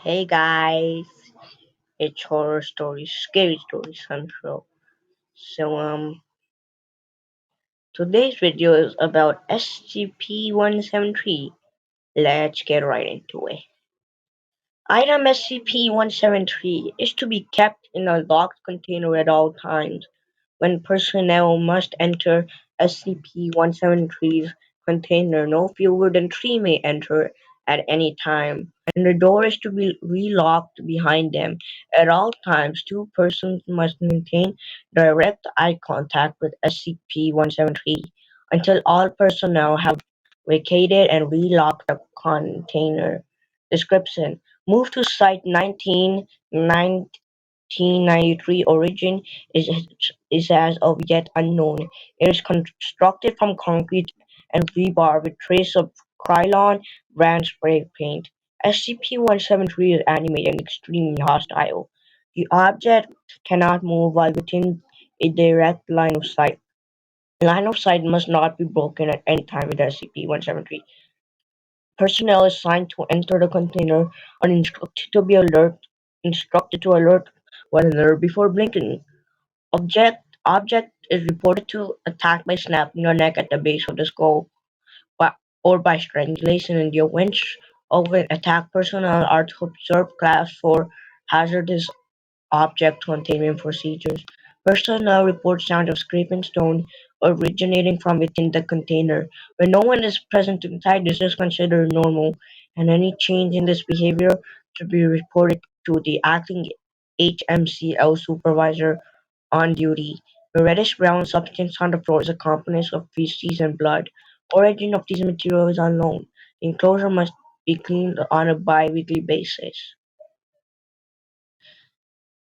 Hey guys, it's horror stories, scary stories central. Today's video is about SCP-173. Let's get right into it. Item SCP-173 is to be kept in a locked container at all times. When personnel must enter SCP-173's container, no fewer than three may enter at any time, and the door is to be relocked behind them. At all times, two persons must maintain direct eye contact with SCP-173 until all personnel have vacated and relocked the container. Description: Move to Site 1993. Origin is as of yet unknown. It is constructed from concrete and rebar with trace of Krylon brand spray paint. SCP-173 is animated and extremely hostile. The object cannot move while within a direct line of sight. Line of sight must not be broken at any time with SCP-173. Personnel assigned to enter the container are instructed to alert one another before blinking. Object is reported to attack by snapping the neck at the base of the skull by, or by strangulation. In the event of an attack, personnel are to observe Class 4 hazardous object containment procedures. Personnel report sound of scraping stone originating from within the container. When no one is present inside, this is considered normal, and any change in this behavior should be reported to the acting HMCL supervisor on duty. The reddish-brown substance on the floor is a component of feces and blood. Origin of these materials is unknown. The enclosure must be cleaned on a bi-weekly basis.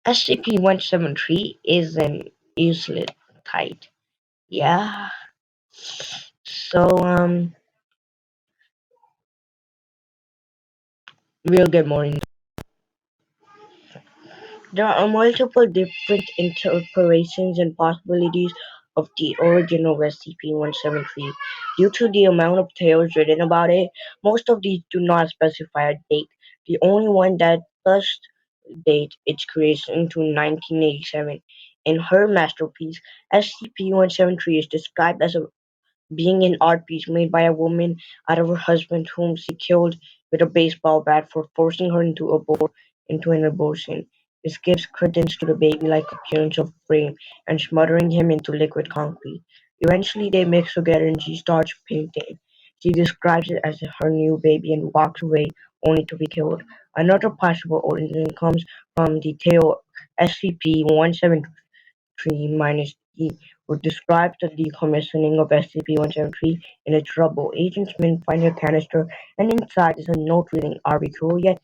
SCP-173 is an useless type. Yeah. So we'll get more into. There are multiple different interpretations and possibilities of the origin of SCP-173. Due to the amount of tales written about it, most of these do not specify a date. The only one that does date its creation to 1987. In her masterpiece, SCP-173 is described as a being an art piece made by a woman out of her husband whom she killed with a baseball bat for forcing her into an abortion. This gives credence to the baby-like appearance of Frame and smothering him into liquid concrete. Eventually they mix together and she starts painting. She describes it as her new baby and walks away only to be killed. Another possible origin comes from the tale SCP-173 minus E, which describes the decommissioning of SCP-173 in its rubble. Agents Min find a canister, and inside is a note reading "Are we cool yet?"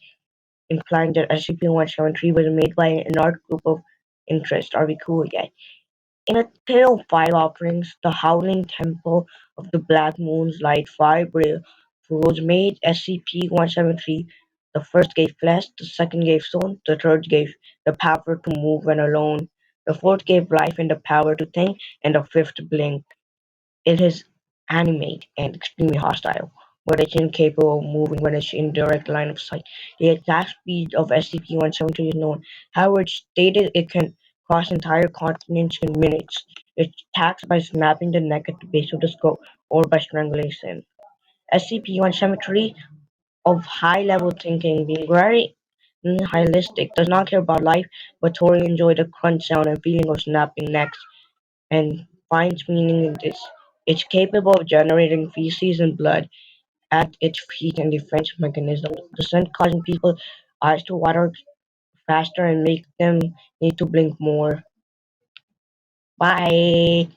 implying that SCP-173 was made by an art group of interest. Are we cool yet? In a tale of five offerings, the Howling Temple of the Black Moon's Light, five rules made SCP-173. The first gave flesh, the second gave soul, the third gave the power to move when alone, the fourth gave life and the power to think, and the fifth blink. It is animate and extremely hostile, but it's incapable of moving when it's in direct line of sight. The attack speed of SCP-173 is known. However, it's stated it can cross entire continents in minutes. It attacks by snapping the neck at the base of the skull or by strangulation. SCP-173 of high-level thinking, being very nihilistic, does not care about life, but totally enjoy the crunch sound and feeling of snapping necks and finds meaning in this. It's capable of generating feces and blood at its feet and defense mechanism. The scent causing people's eyes to water faster and make them need to blink more. Bye.